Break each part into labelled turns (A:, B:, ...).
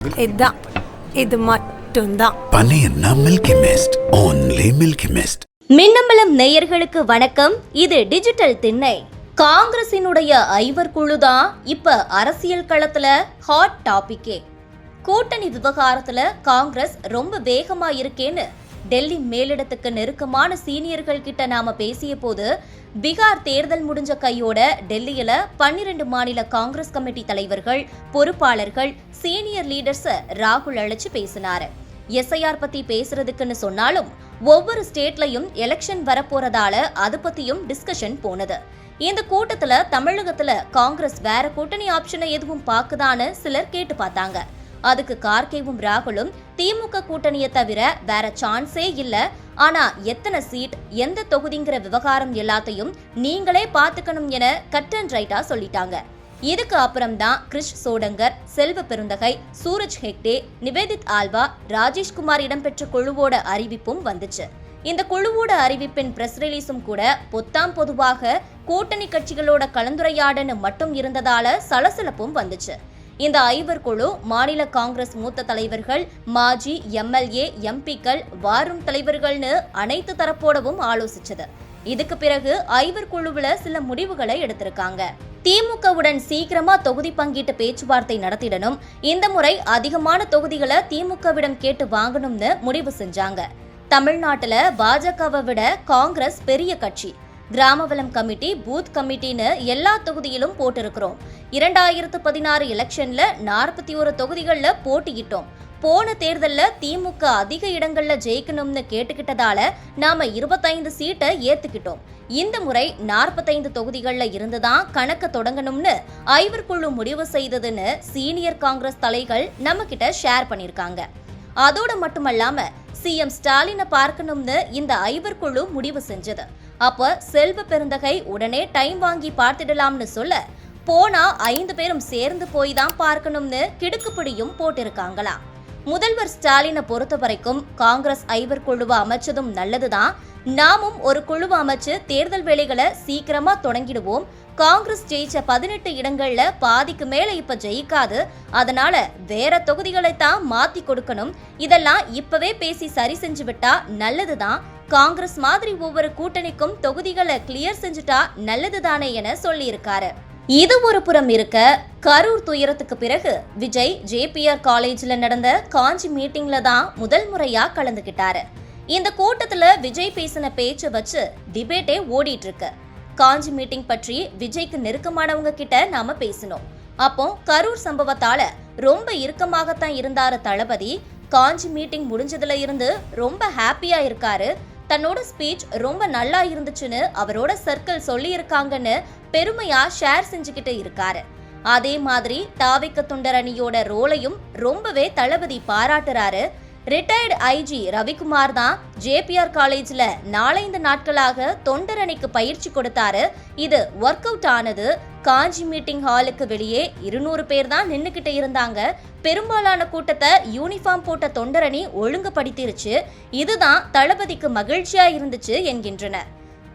A: இதுதான், இது மட்டும்தான்.
B: பன்னீர்னா Milky Mist, only Milky Mist.
C: Minnambalam நேயர்களுக்கு வணக்கம். இது டிஜிட்டல் திண்ணை. காங்கிரசினுடைய ஐவர் குழுதான் இப்ப அரசியல் களத்துல ஹாட் டாபிக்கே. கூட்டணி விவகாரத்துல காங்கிரஸ் ரொம்ப வேகமா இருக்கேன்னு டெல்லி மேலிடத்துக்கு நெருக்கமான சீனியர்கள் கிட்ட நாம பேசிய போது, பீகார் தேர்தல் முடிஞ்ச கையோட டெல்லியில 12 மாநில காங்கிரஸ் கமிட்டி தலைவர்கள், பொறுப்பாளர்கள், சீனியர் லீடர்ஸ் ராகுல் அழைச்சு பேசினாரு. எஸ்ஐஆர் பத்தி பேசுறதுக்குன்னு சொன்னாலும் ஒவ்வொரு ஸ்டேட்லயும் எலெக்ஷன் வரப்போறதால அது பத்தியும் டிஸ்கஷன் போனது. இந்த கூட்டத்துல தமிழகத்துல காங்கிரஸ் வேற கூட்டணி ஆப்ஷனை எதுவும் பாக்குதான்னு சிலர் கேட்டு பார்த்தாங்க. அதுக்கு கார்கேவும் ராகுலும் திமுக கூட்டணியை தவிர வேற சான்ஸே இல்ல, ஆனா எத்தனை சீட், எந்த தொகுதிங்கிற விவகாரம் எல்லாத்தையும் நீங்களே பாத்துக்கணும் என கட் அண்ட் ரைட்டா சொல்லிட்டாங்க. இதுக்கு அப்புறம் தான் கிரிஷ் சோடங்கர், செல்வ பெருந்தகை, சூரஜ் ஹெக்டே, நிவேதித் ஆல்வா, ராஜேஷ்குமார் இடம்பெற்ற குழுவோட அறிவிப்பும் வந்துச்சு. இந்த குழுவோட அறிவிப்பின் பிரஸ் ரிலீஸும் கூட பொத்தாம் பொதுவாக கூட்டணி கட்சிகளோட கலந்துரையாடன்னு மட்டும் இருந்ததால சலசலப்பும் வந்துச்சு. இந்த ஐவர் குழு மாநில காங்கிரஸ் மூத்த தலைவர்கள், மாஜி எம்எல்ஏ, எம்பிக்கள், வாரும் தலைவர்கள்னு அனைத்து தரப்போடவும் ஆலோசிச்சது. இதுக்கு பிறகு ஐவர் குழுவுல சில முடிவுகளை எடுத்திருக்காங்க. திமுகவுடன் சீக்கிரமா தொகுதி பங்கீட்டு பேச்சுவார்த்தை நடத்திடணும், இந்த முறை அதிகமான தொகுதிகளை திமுகவிடம் கேட்டு வாங்கணும்னு முடிவு செஞ்சாங்க. தமிழ்நாட்டுல பாஜகவை விட காங்கிரஸ் பெரிய கட்சி. கிராமவளம் கமிட்டி, பூத் கமிட்டின்னு எல்லா தொகுதியிலும் போட்டிருக்கிறோம். 2016 எலெக்ஷன்ல 41 தொகுதிகள்ல போட்டியிட்டோம். போன தேர்தல்ல திமுக அதிக இடங்கள்ல ஜெயிக்கணும்னு கேட்டுக்கிட்டதால நாம 25 சீட்டை ஏத்துக்கிட்டோம். இந்த முறை 45 தொகுதிகள்ல இருந்துதான் கணக்க தொடங்கணும்னு ஐவர் குழு முடிவு செய்ததுன்னு சீனியர் காங்கிரஸ் தலைகள் நம்ம கிட்ட ஷேர் பண்ணிருக்காங்க. அதோட மட்டுமல்லாம சிஎம் ஸ்டாலினை பார்க்கணும்னு இந்த ஐவர் குழு முடிவு செஞ்சது. அப்ப செல்வ பெருந்தகை உடனே டைம் வாங்கி பார்த்திடலாம்னு சொல்ல, போனா 5 பேரும் சேர்ந்து போய் தான் பார்க்கணும்னு கிடுக்குப்பிடியும் போட்டிருக்காங்களா. முதல்வர் ஸ்டாலினை பொறுத்த வரைக்கும் காங்கிரஸ் ஐவர் குழுவை அமைச்சதும் நல்லதுதான். நாமும் ஒரு குழுவை அமைச்சு தேர்தல் வேலைகளை சீக்கிரமா தொடங்கிடுவோம். காங்கிரஸ் ஜெயிச்ச 18 இடங்கள்ல பாதிக்கு மேல இப்ப ஜெயிக்காது, அதனால வேற தொகுதிகளை தான் மாத்தி கொடுக்கணும். இதெல்லாம் இப்பவே பேசி சரி செஞ்சு விட்டா நல்லதுதான். காங்கிரஸ் மாதிரி ஒவ்வொரு கூட்டணிக்கும் தொகுதிகளை கிளியர் செஞ்சுட்டா நல்லதுதானே என சொல்லி இருக்காரு. இது ஒரு புறம் இருக்க, கரூர் துயரத்துக்கு பிறகு விஜய் ஜேபிஆர் காலேஜ்ல நடந்த காஞ்சி மீட்டிங்ல தான் முதல் முறையா கலந்துகிட்டாரு. இந்த கூட்டத்துல விஜய் பேசின பேச்சை வச்சு டிபேட்டே ஓடிட்டு இருக்கு. காஞ்சி மீட்டிங் பற்றி விஜய்க்கு நெருக்கமானவங்க கிட்ட நாம பேசினோம். அப்போ கரூர் சம்பவத்தால ரொம்ப இறுக்கமாகத்தான் இருந்தாரு தளபதி. காஞ்சி மீட்டிங் முடிஞ்சதுல இருந்து ரொம்ப ஹாப்பியா இருக்காரு. தன்னோட ஸ்பீச் ரொம்ப நல்லா இருந்துச்சுன்னு அவரோட சர்க்கிள் சொல்லி இருக்காங்கன்னு பெருமையா ஷேர் செஞ்சுக்கிட்டு இருக்காரு. அதே மாதிரி தாவிக்க தொண்டர் அணியோட ரோலையும் ரொம்பவே தளபதி பாராட்டுறாரு. ரிட்டையர்டு ஐஜி ரவிக்குமார் தான் ஜேபிஆர் காலேஜ்ல 4-5 நாட்களாக தொண்டர் அணிக்கு பயிற்சி கொடுத்தாரு. இது ஒர்க் அவுட் ஆனது. காஞ்சி மீட்டிங் ஹாலுக்கு வெளியே 200 பேர் தான் நின்னுக்கிட்டு இருந்தாங்க. பெரும்பாலான கூட்டத்தை யூனிஃபார்ம் போட்ட தொண்டரணி ஒழுங்குபடுத்திருச்சு. இதுதான் தளபதிக்கு மகிழ்ச்சியா இருந்துச்சு என்கின்றனர்.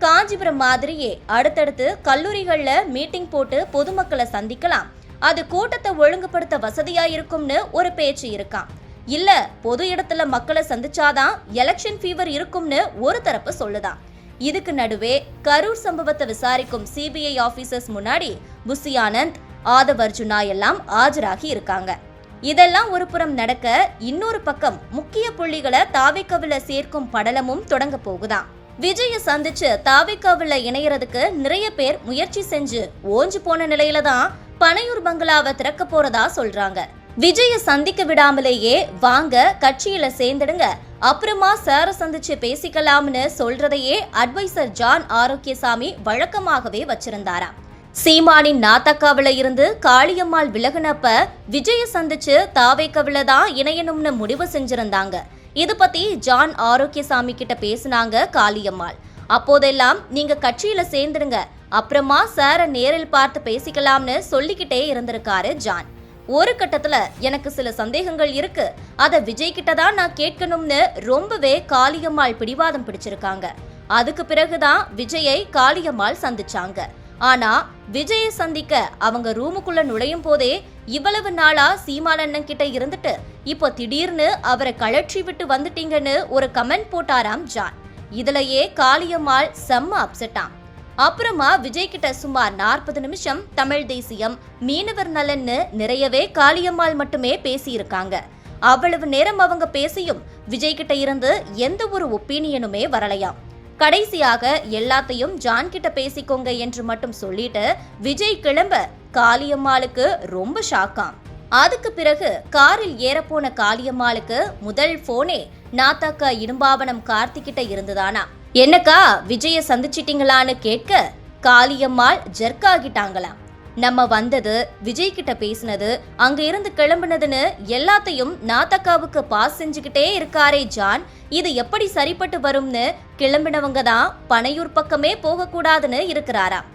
C: காஞ்சிபுரம் மாதிரியே அடுத்தடுத்து கல்லூரிகள்ல மீட்டிங் போட்டு பொதுமக்களை சந்திக்கலாம், அது கூட்டத்தை ஒழுங்குபடுத்த வசதியா இருக்கும்னு ஒரு பேச்சு இருக்காம். இல்ல பொது இடத்துல மக்களை சந்திச்சாதான் எலெக்ஷன் ஃபீவர் இருக்கும்னு ஒரு தரப்பு சொல்லுதான். இதுக்கு நடுவே கரூர் சம்பவத்தை விசாரிக்கும் சிபிஐ ஆபீசர்ஸ் முன்னாடி புசி ஆனந்த், ஆதவ் அர்ஜுனா எல்லாம் ஆஜராகி இருக்காங்க. இதெல்லாம் ஒரு புறம் நடக்க, இன்னொரு பக்கம் முக்கிய புள்ளிகளை தாவேக்காவுல சேர்க்கும் படலமும் தொடங்க போகுதாம். விஜய சந்திச்சு தாவேக்காவுல இணையறதுக்கு நிறைய பேர் முயற்சி செஞ்சு ஓஞ்சு போன நிலையில தான் பனையூர் பங்களாவை திறக்க போறதா சொல்றாங்க. விஜய சந்திக்க விடாமலேயே வாங்க கட்சியில சேர்ந்துடுங்க, அப்புறமா சார சந்திச்சு பேசிக்கலாம்னு சொல்றதையே அட்வைசர் ஜான் ஆரோக்கியசாமி வழக்கமாகவே வச்சிருந்தாராம். சீமானின் நாத்தக்காவில இருந்து காளியம்மாள் விலகுனப்ப விஜய சந்திச்சு தாவேக்காவில தான் இணையணும்னு முடிவு செஞ்சிருந்தாங்க. இது பத்தி ஜான் ஆரோக்கியசாமி கிட்ட பேசினாங்க காளியம்மாள். அப்போதெல்லாம் நீங்க கட்சியில சேர்ந்துடுங்க, அப்புறமா சார நேரில் பார்த்து பேசிக்கலாம்னு சொல்லிக்கிட்டே இருந்திருக்காரு ஜான். ஒரு கட்டத்துல எனக்கு சில சந்தேகங்கள் இருக்கு, அத விஜய் கிட்ட தான் நான் கேட்கணும்னு ரொம்பவே காளியம்மாள் பிடிவாதம் பிடிச்சிருக்காங்க. அதுக்கு பிறகுதான் விஜயை காளியம்மாள் சந்திச்சாங்க. ஆனா விஜயை சந்திக்க அவங்க ரூமுக்குள்ள நுழையும் போதே இவ்வளவு நாளா சீமானண்ணன் கிட்ட இருந்துட்டு இப்போ திடீர்னு அவரை கழற்றி விட்டு வந்துட்டீங்கன்னு ஒரு கமெண்ட் போட்டாராம் ஜான். இதுலயே காளியம்மாள் செம்ம அப்செட்டாம். அப்புறமா விஜய் கிட்ட சுமார் 40 நிமிஷம் தமிழ் தேசியம், மீனவர் நலன்னு நிறையவே காளியம்மாள் மட்டுமே பேசியிருக்காங்க. அவ்வளவு நேரம் அவங்க பேசியும் விஜய் கிட்ட இருந்து எந்த ஒரு ஒப்பீனியனுமே வரலையாம். கடைசியாக எல்லாத்தையும் ஜான் கிட்ட பேசிக்கோங்க என்று மட்டும் சொல்லிட்டு விஜய் கிளம்ப காளியம்மாளுக்கு ரொம்ப ஷாக்காம். அதுக்கு பிறகு காரில் ஏறப்போன காளியம்மாளுக்கு முதல் போனே நாத்தாக்கா இடும்பாவனம் கார்த்திகிட்ட இருந்துதானா. என்னக்கா விஜய சந்திச்சிட்டீங்களான்னு கேட்க காளியம்மாள் ஜெர்க்காகிட்டாங்களாம். நம்ம வந்தது, விஜய் கிட்ட பேசினது, அங்க இருந்து கிளம்புனதுன்னு எல்லாத்தையும் நாத்தக்காவுக்கு பாஸ் செஞ்சுக்கிட்டே இருக்காரே ஜான், இது எப்படி சரிப்பட்டு வரும்னு கிளம்பினவங்க தான் பனையூர் பக்கமே போக கூடாதுன்னு இருக்கிறாராம்.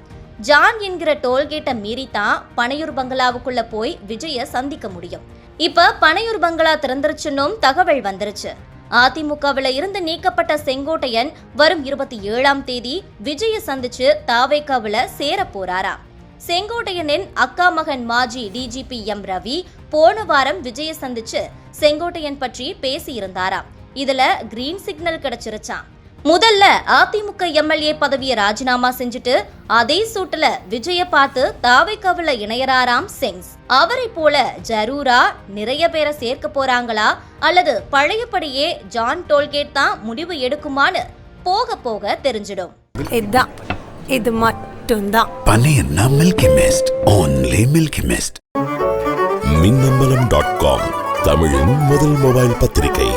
C: ஜான் என்கிற டோல்கேட்டை மீறித்தான் பனையூர் பங்களாவுக்குள்ள போய் விஜய சந்திக்க முடியும். இப்ப பனையூர் பங்களா திறந்துருச்சுன்னும் தகவல் வந்துருச்சு. அதிமுகவில இருந்து நீக்கப்பட்ட செங்கோட்டையன் வரும் 27ஆம் தேதி விஜய சந்திச்சு தாவேக்காவில சேர போறாராம். செங்கோட்டையனின் அக்கா மகன் மாஜி டிஜிபி எம் ரவி போன வாரம் விஜய சந்திச்சு செங்கோட்டையன் பற்றி பேசி இருந்தாராம். இதுல கிரீன் சிக்னல் கிடைச்சிருச்சாம். முதல்ல அதிமுக எம்எல்ஏ பதவியை ராஜினாமா செஞ்சுட்டு அதே சூட்டுல விஜய பார்த்து தாவேக்காவில இணையறாராம் செங்ஸ். அவரை போல ஜரூரா நிறைய பேரை சேர்க்க போறாங்களா அல்லது பழையபடியே ஜான் டோல்கேட் தான் முடிவு எடுக்குமான்னு போக போக தெரிஞ்சிடும்.
A: இது மட்டும்தான்
B: பன்னீர்னா Milky Mist, only Milky Mist.
D: மின்னம்பலம்.com தமிழின் முதல் மொபைல் பத்திரிகை.